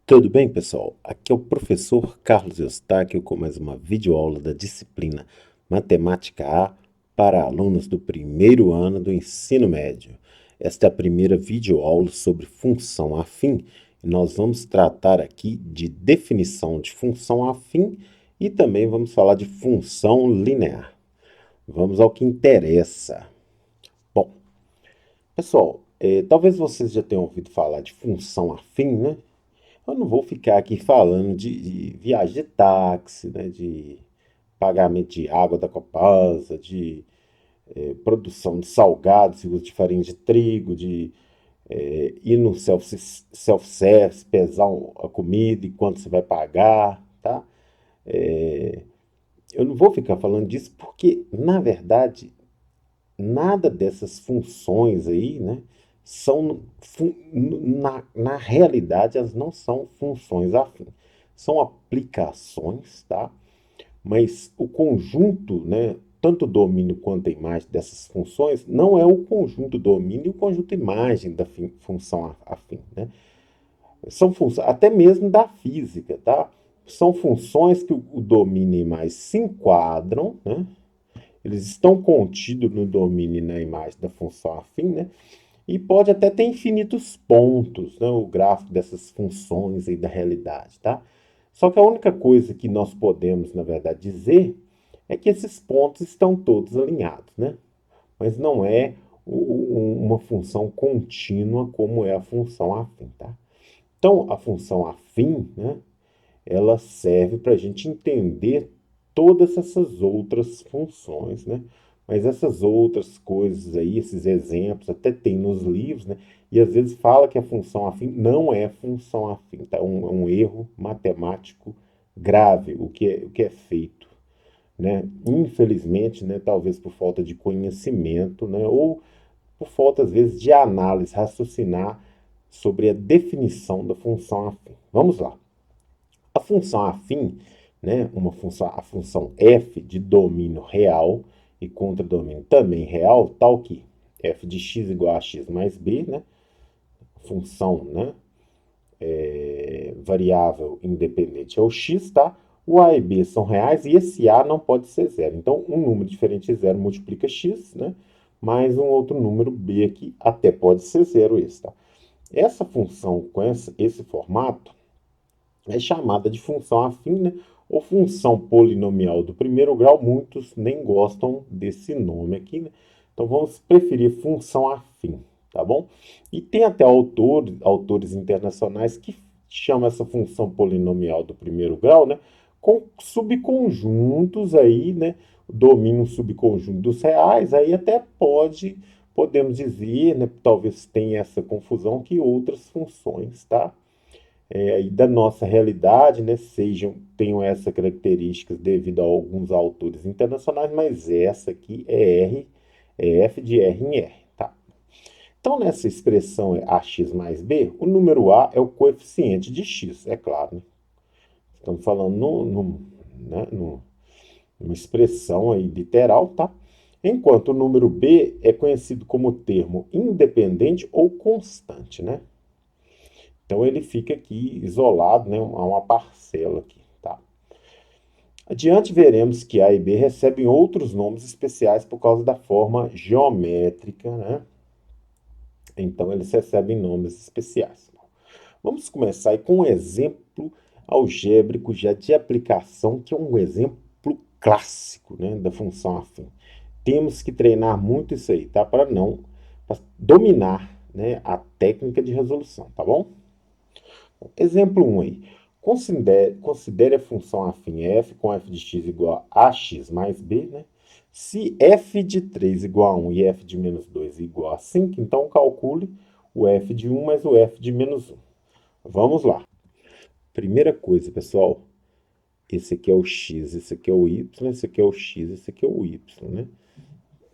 Tudo bem, pessoal? Aqui é o professor Carlos Eustáquio com mais uma videoaula da disciplina Matemática A para alunos do primeiro ano do ensino médio. Esta é a primeira videoaula sobre função afim e nós vamos tratar aqui de definição de função afim e também vamos falar de função linear. Vamos ao que interessa. Bom, pessoal, talvez vocês já tenham ouvido falar de função afim, né? Eu não vou ficar aqui falando de viagem de táxi, né, de pagamento de água da Copasa, de produção de salgados e uso de farinha de trigo, de ir no self-service, pesar a comida e quanto você vai pagar, tá? Eu não vou ficar falando disso porque, na verdade, nada dessas funções aí, né, na realidade, elas não são funções afins. São aplicações, tá? Mas o conjunto, né, tanto o domínio quanto a imagem dessas funções, não é o conjunto domínio e o conjunto imagem da função afim, né? São funções, até mesmo da física, tá? São funções que o domínio e a imagem se enquadram, né? Eles estão contidos no domínio e na imagem da função afim, né? E pode até ter infinitos pontos, né? O gráfico dessas funções aí da realidade, tá? Só que a única coisa que nós podemos, na verdade, dizer é que esses pontos estão todos alinhados, né? Mas não é uma função contínua como é a função afim, tá? Então, a função afim, né? Ela serve para a gente entender todas essas outras funções, né? Mas essas outras coisas aí, esses exemplos, até tem nos livros, né? E às vezes fala que a função afim não é função afim, tá? É um erro matemático grave o que é feito, né? Infelizmente, né? Talvez por falta de conhecimento, né? Ou por falta, às vezes, de análise, raciocinar sobre a definição da função afim. Vamos lá. A função afim, né, a função f de domínio real e contradomínio também real, tal que f de x igual a x mais b, né, função, né, variável independente é o x, tá? O a e b são reais e esse a não pode ser zero. Então, um número diferente de zero multiplica x, né? Mais um outro número b aqui, até pode ser zero esse, tá? Essa função com esse formato é chamada de função afim, né? Ou função polinomial do primeiro grau. Muitos nem gostam desse nome aqui, né? Então vamos preferir função afim, tá bom? E tem até autores internacionais que chamam essa função polinomial do primeiro grau, né? Com subconjuntos aí, né? Domina um subconjunto dos reais, aí até podemos dizer, né? Talvez tenha essa confusão que outras funções, tá? E da nossa realidade, né, tenham essas características devido a alguns autores internacionais, mas essa aqui é F de R em R, tá? Então, nessa expressão AX mais B, o número A é o coeficiente de X, é claro, né? Estamos falando né, numa expressão aí literal, tá? Enquanto o número B é conhecido como termo independente ou constante, né? Então ele fica aqui isolado, né, a uma parcela aqui, tá? Adiante veremos que A e B recebem outros nomes especiais por causa da forma geométrica, né? Então eles recebem nomes especiais. Vamos começar aí com um exemplo algébrico já de aplicação, que é um exemplo clássico, né, da função afim. Temos que treinar muito isso aí, tá? Para dominar, né, a técnica de resolução, tá bom? Exemplo 1 aí. Considere a função afim f com f de x igual a x mais b, né? Se f de 3 igual a 1 e f de menos 2 igual a 5, então calcule o f de 1 mais o f de menos 1. Vamos lá. Primeira coisa, pessoal, esse aqui é o x, esse aqui é o y, esse aqui é o x, esse aqui é o y, né?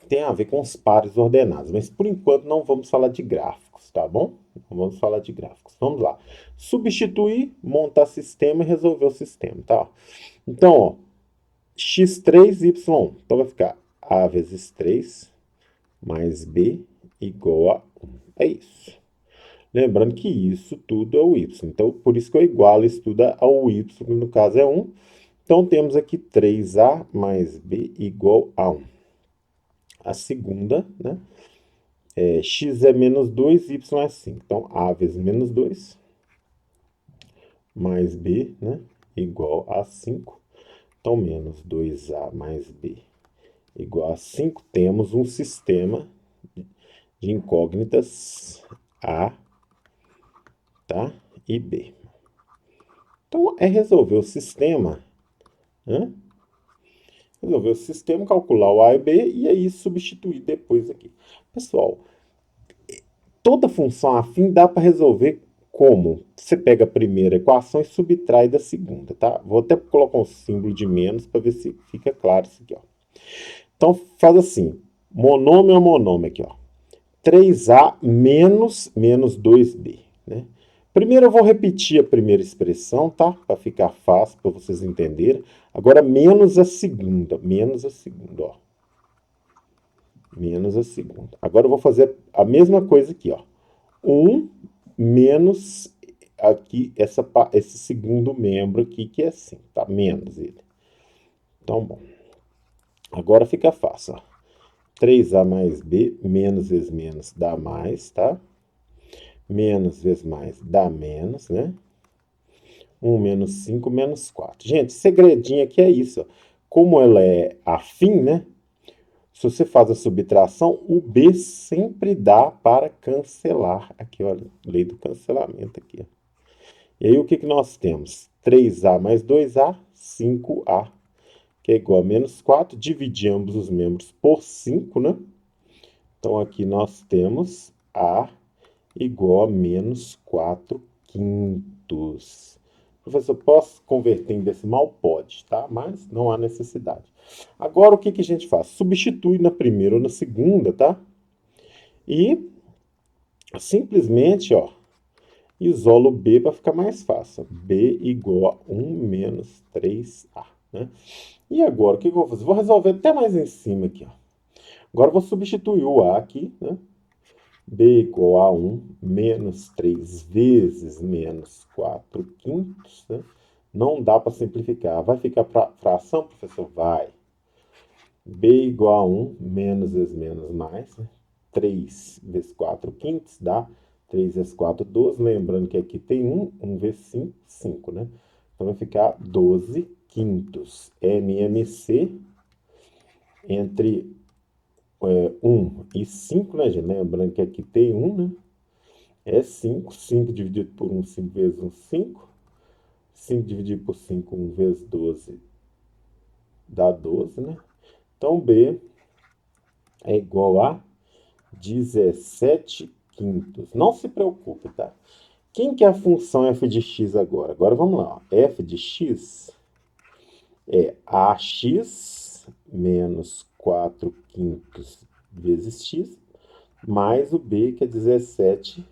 Tem a ver com os pares ordenados, mas por enquanto não vamos falar de gráficos, tá bom? Não vamos falar de gráficos. Vamos lá. Substituir, montar sistema e resolver o sistema, tá? Então, ó, x3y1. Então vai ficar a vezes 3 mais b igual a 1. É isso. Lembrando que isso tudo é o y. Então, por isso que eu igualo isso tudo ao y, que no caso é 1. Então, temos aqui 3a mais b igual a 1. A segunda, né? X é menos 2, y é 5. Então, a vezes menos 2 mais b, né? Igual a 5. Então, menos 2a mais b igual a 5. Temos um sistema de incógnitas A, tá? E B. Então, é resolver o sistema, né? Resolver o sistema, calcular o A e o B e aí substituir depois aqui. Pessoal, toda função afim dá para resolver como? Você pega a primeira equação e subtrai da segunda, tá? Vou até colocar um símbolo de menos para ver se fica claro isso aqui, ó. Então, faz assim, monômio a monômio aqui, ó. 3a menos 2b, né? Primeiro eu vou repetir a primeira expressão, tá? Para ficar fácil, para vocês entenderem. Agora, menos a segunda, ó. Menos a segunda. Agora eu vou fazer a mesma coisa aqui, ó. 1 menos aqui esse segundo membro aqui, que é assim, tá? Menos ele. Então, bom. Agora fica fácil, ó. 3a mais b, menos vezes menos dá mais, tá? Menos vezes mais dá menos, né? 1 menos 5 menos 4. Gente, segredinho aqui é isso, ó. Como ela é afim, né? Se você faz a subtração, o B sempre dá para cancelar. Aqui, olha, lei do cancelamento aqui. Ó. E aí, o que nós temos? 3A mais 2A, 5A, que é igual a menos 4. Dividir ambos os membros por 5, né? Então, aqui nós temos A igual a menos 4 quintos. Professor, posso converter em decimal? Pode, tá? Mas não há necessidade. Agora, o que a gente faz? Substitui na primeira ou na segunda, tá? E simplesmente, ó, isolo B para ficar mais fácil. B igual a 1 menos 3A, né? E agora, o que eu vou fazer? Vou resolver até mais em cima aqui, ó. Agora, eu vou substituir o A aqui, né? B igual a 1 menos 3 vezes menos 4 quintos, né? Não dá para simplificar. Vai ficar fração, professor? Vai. B igual a 1 menos vezes menos mais, né? 3 vezes 4 quintos dá 3 vezes 4, 12. Lembrando que aqui tem 1 vezes 5, 5, né? Então vai ficar 12 quintos. MMC entre 1 e 5, né, gente? Lembrando que aqui tem 1, né? É 5. 5 dividido por 1, 5 vezes 1, 5. 5 dividido por 5, 1 vezes 12, dá 12, né? Então, B é igual a 17 quintos. Não se preocupe, tá? Quem que é a função f de x agora? Agora vamos lá. Ó. F de x é ax menos 4 quintos vezes x, mais o b, que é 17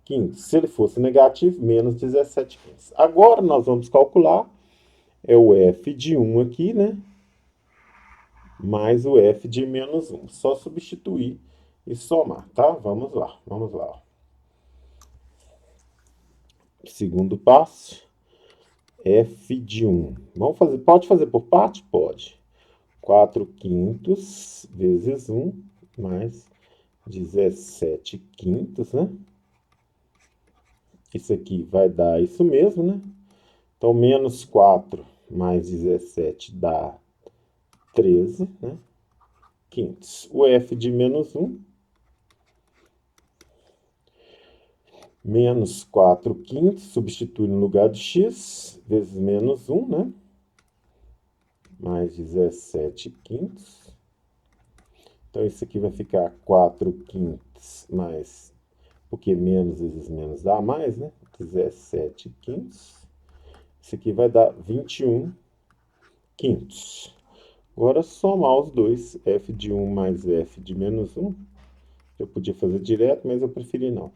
quintos. Se ele fosse negativo, menos 17 quintos. Agora nós vamos calcular o f de 1 aqui, né? Mais o f de menos 1. Só substituir e somar, tá? Vamos lá, vamos lá. Segundo passo, f de 1. Vamos fazer, pode fazer por parte? Pode. 4 quintos vezes 1 mais 17 quintos, né? Isso aqui vai dar isso mesmo, né? Então, menos 4 mais 17 dá 13, né? Quintos. O f de menos 1, menos 4 quintos, substitui no lugar de x, vezes menos 1, né? Mais 17 quintos. Então, isso aqui vai ficar 4 quintos mais, porque menos vezes menos dá mais, né? 17 quintos. Isso aqui vai dar 21 quintos. Agora, somar os dois, f de 1 mais f de menos 1. Eu podia fazer direto, mas eu preferi não.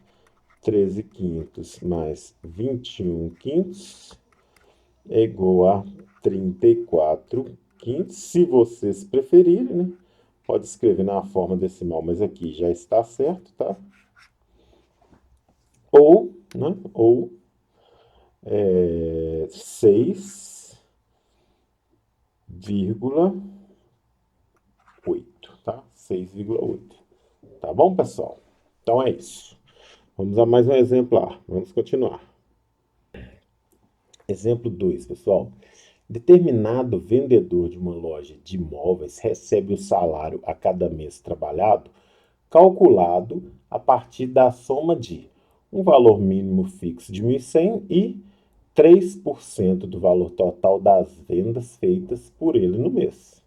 13 quintos mais 21 quintos é igual a 34 quintos. Se vocês preferirem, né? Pode escrever na forma decimal, mas aqui já está certo, tá? ou, né, 6,8, tá? 6,8. Tá bom, pessoal? Então é isso. Vamos a mais um exemplar. Vamos continuar. Exemplo 2, pessoal. Determinado vendedor de uma loja de imóveis recebe o salário a cada mês trabalhado, calculado a partir da soma de um valor mínimo fixo de 1.100 e 3% do valor total das vendas feitas por ele no mês.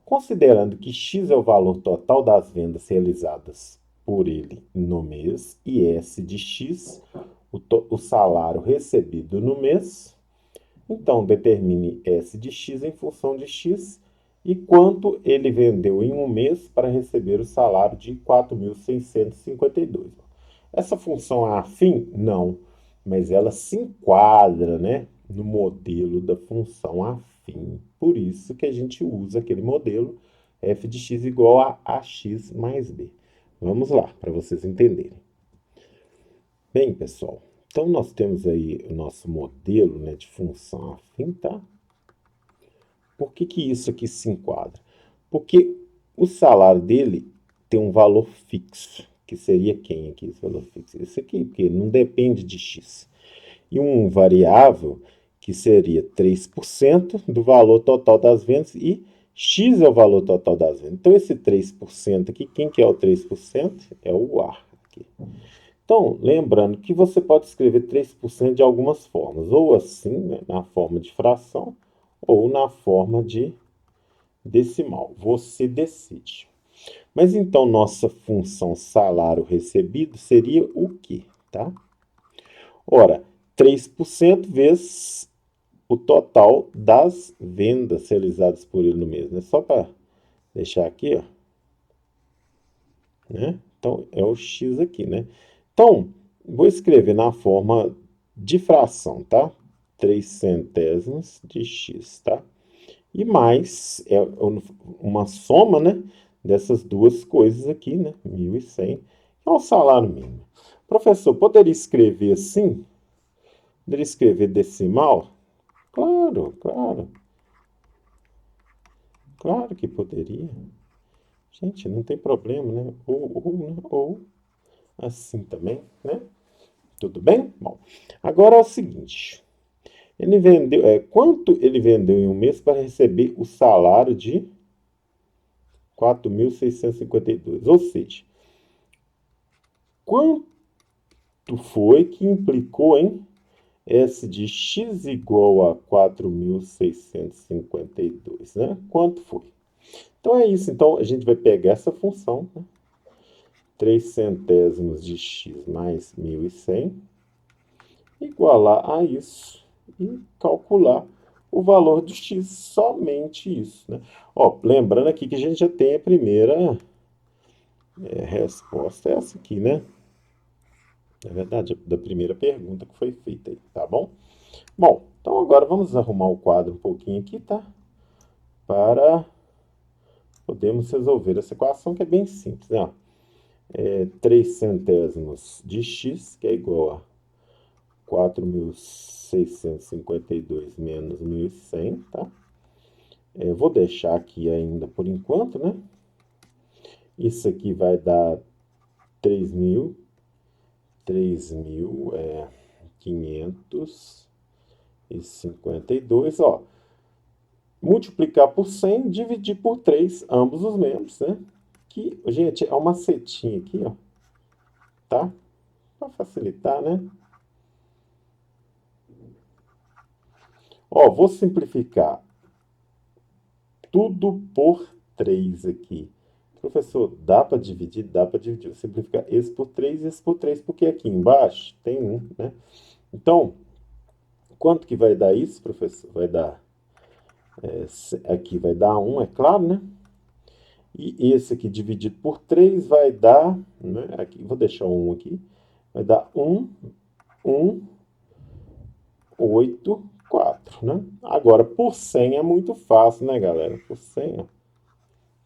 Considerando que X é o valor total das vendas realizadas por ele no mês e S de X, o salário recebido no mês, então determine S de X em função de X e quanto ele vendeu em um mês para receber o salário de 4.652. Essa função é afim? Não, mas ela se enquadra, né, no modelo da função afim. Por isso que a gente usa aquele modelo f de x igual a ax mais b. Vamos lá, para vocês entenderem. Bem, pessoal, então nós temos aí o nosso modelo, né, de função afim, tá? Por que que isso aqui se enquadra? Porque o salário dele tem um valor fixo, que seria quem aqui, esse valor fixo? Esse aqui, porque não depende de x. E um variável, que seria 3% do valor total das vendas, e x é o valor total das vendas. Então, esse 3% aqui, quem que é o 3%? É o A. Aqui. Então, lembrando que você pode escrever 3% de algumas formas, ou assim, né, na forma de fração, ou na forma de decimal. Você decide. Mas então, nossa função salário recebido seria o quê? Tá? Ora, 3% vezes o total das vendas realizadas por ele no mês, né? Só para deixar aqui, ó, né? Então, é o x aqui, né? Então, vou escrever na forma de fração, tá? 3 centésimos de x, tá? E mais é uma soma, né, dessas duas coisas aqui, né? 1.100, que é o salário mínimo. Professor, poderia escrever assim? Poderia escrever decimal? Claro, claro. Claro que poderia. Gente, não tem problema, né? Ou assim também, né? Tudo bem? Bom, agora é o seguinte. Ele vendeu, quanto ele vendeu em um mês para receber o salário de 4.652? Ou seja, quanto foi que implicou em S de x igual a 4.652, né? Quanto foi? Então é isso. Então a gente vai pegar essa função, né? 3 centésimos de x mais 1.100, igualar a isso e calcular o valor do x, somente isso, né? Ó, lembrando aqui que a gente já tem a primeira resposta, é essa aqui, né? Na verdade, da primeira pergunta que foi feita aí, tá bom? Bom, então agora vamos arrumar o quadro um pouquinho aqui, tá? Para podermos resolver essa equação que é bem simples, né? 3 centésimos de x, que é igual a 4.652 menos 1.100, tá? Vou deixar aqui ainda por enquanto, né? Isso aqui vai dar 3.552, ó. Multiplicar por 100, dividir por 3, ambos os membros, né? Que, gente, é uma setinha aqui, ó. Tá? Para facilitar, né? Ó, vou simplificar tudo por 3 aqui. Professor, dá para dividir? Dá para dividir. Vou simplificar esse por 3 e esse por 3, porque aqui embaixo tem 1, né? Então, quanto que vai dar isso, professor? Vai dar, aqui vai dar 1, é claro, né? E esse aqui dividido por 3 vai dar, né? Aqui, vou deixar 1 aqui. Vai dar 1, 1, 8, 4, né? Agora, por 100 é muito fácil, né, galera? Por 100, ó.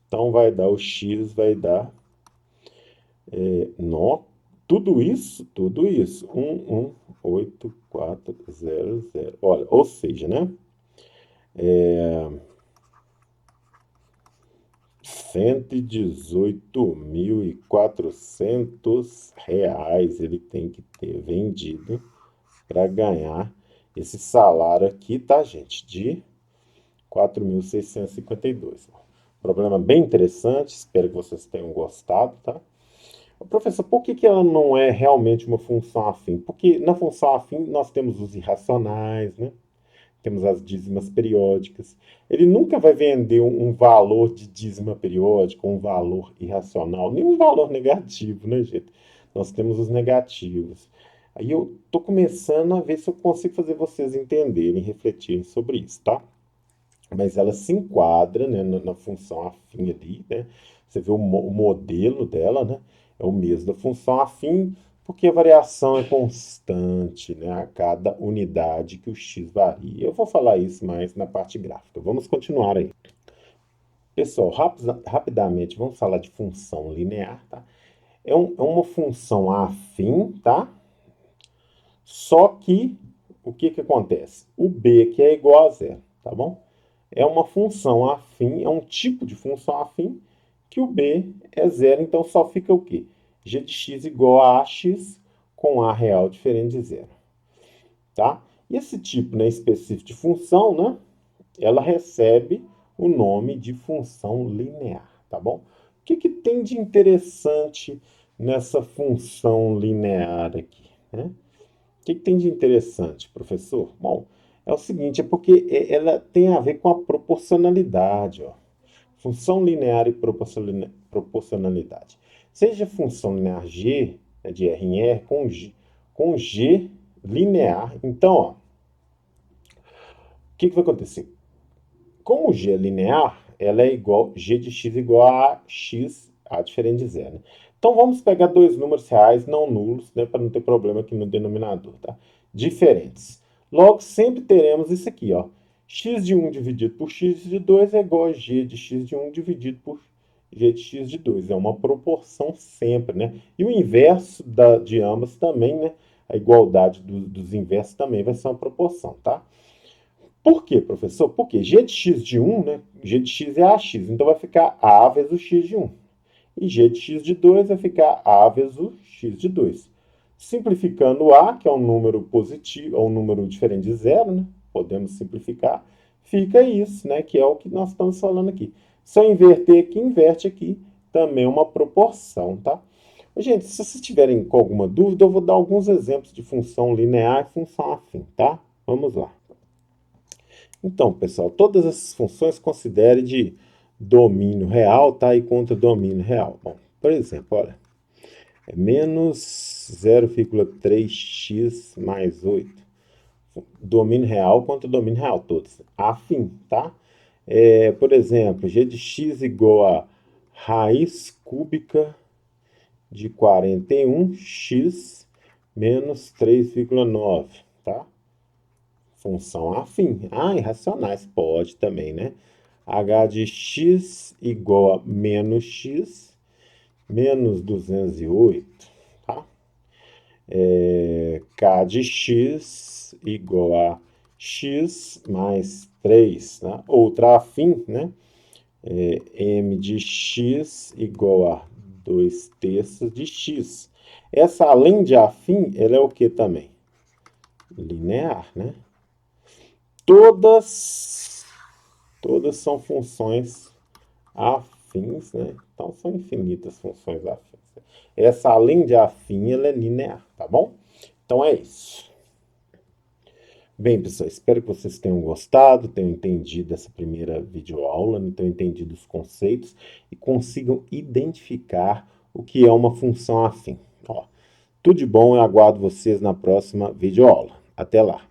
Então, vai dar o x, vai dar... Tudo isso, 118,400. Olha, ou seja, né? R$ 118.400 ele tem que ter vendido para ganhar esse salário aqui, tá, gente? De 4.652. Problema bem interessante, espero que vocês tenham gostado, tá? Professor, por que ela não é realmente uma função afim? Porque na função afim nós temos os irracionais, né? Temos as dízimas periódicas. Ele nunca vai vender um valor de dízima periódica, um valor irracional, nenhum valor negativo, né, gente? Nós temos os negativos. Aí eu tô começando a ver se eu consigo fazer vocês entenderem, refletirem sobre isso, tá? Mas ela se enquadra, né, na função afim ali, né? Você vê o modelo dela, né? É o mesmo da função afim, porque a variação é constante, né, a cada unidade que o x varia. Eu vou falar isso mais na parte gráfica. Vamos continuar aí. Pessoal, rapidamente, vamos falar de função linear, tá? É uma função afim, tá? Só que, o que que acontece? O b que é igual a zero, tá bom? É uma função afim, é um tipo de função afim que o b é zero, então só fica o quê? G de x igual a ax com a real diferente de zero, tá? E esse tipo, né, específico de função, né, ela recebe o nome de função linear, tá bom? O que que tem de interessante nessa função linear aqui, né? O que que tem de interessante, professor? Bom, é o seguinte, é porque ela tem a ver com a proporcionalidade, ó. Função linear e proporcionalidade. Seja função linear G, né, de R em R, com G linear. Então, ó, o que que vai acontecer? Como G é linear, ela é igual, G de x igual a x, a diferente de zero, né? Então vamos pegar dois números reais não nulos, né, para não ter problema aqui no denominador, tá? Diferentes. Logo, sempre teremos isso aqui, ó. X de 1 dividido por x de 2 é igual a g de x de 1 dividido por g de x de 2. É uma proporção sempre, né? E o inverso de ambas também, né? A igualdade dos inversos também vai ser uma proporção, tá? Por quê, professor? Porque g de x de 1, né? G de x é ax, então vai ficar a vezes o x de 1. E g de x de 2 vai ficar a vezes o x de 2. Simplificando a, que é um número positivo, é um número diferente de zero, né? Podemos simplificar. Fica isso, né? Que é o que nós estamos falando aqui. Se eu inverter aqui, inverte aqui. Também é uma proporção, tá? Gente, se vocês tiverem com alguma dúvida, eu vou dar alguns exemplos de função linear e função afim, tá? Vamos lá. Então, pessoal, todas essas funções considere de domínio real, tá? E contra domínio real. Bom, por exemplo, olha, é menos 0,3x mais 8. Domínio real contra domínio real, todos. Afim, tá? Por exemplo, g de x igual a raiz cúbica de 41x menos 3,9, tá? Função afim. Ah, irracionais, pode também, né? H de x igual a menos x menos 208, tá? K de x igual a x mais 3, né? Outra afim, né? M de x igual a 2 terços de x. Essa, além de afim, ela é o que também? Linear, né? Todas são funções afins, né? Então são infinitas funções afins. Essa, além de afim, ela é linear, tá bom? Então é isso. Bem, pessoal, espero que vocês tenham gostado, tenham entendido essa primeira videoaula, né? Tenham entendido os conceitos e consigam identificar o que é uma função afim. Ó, tudo de bom, eu aguardo vocês na próxima videoaula. Até lá!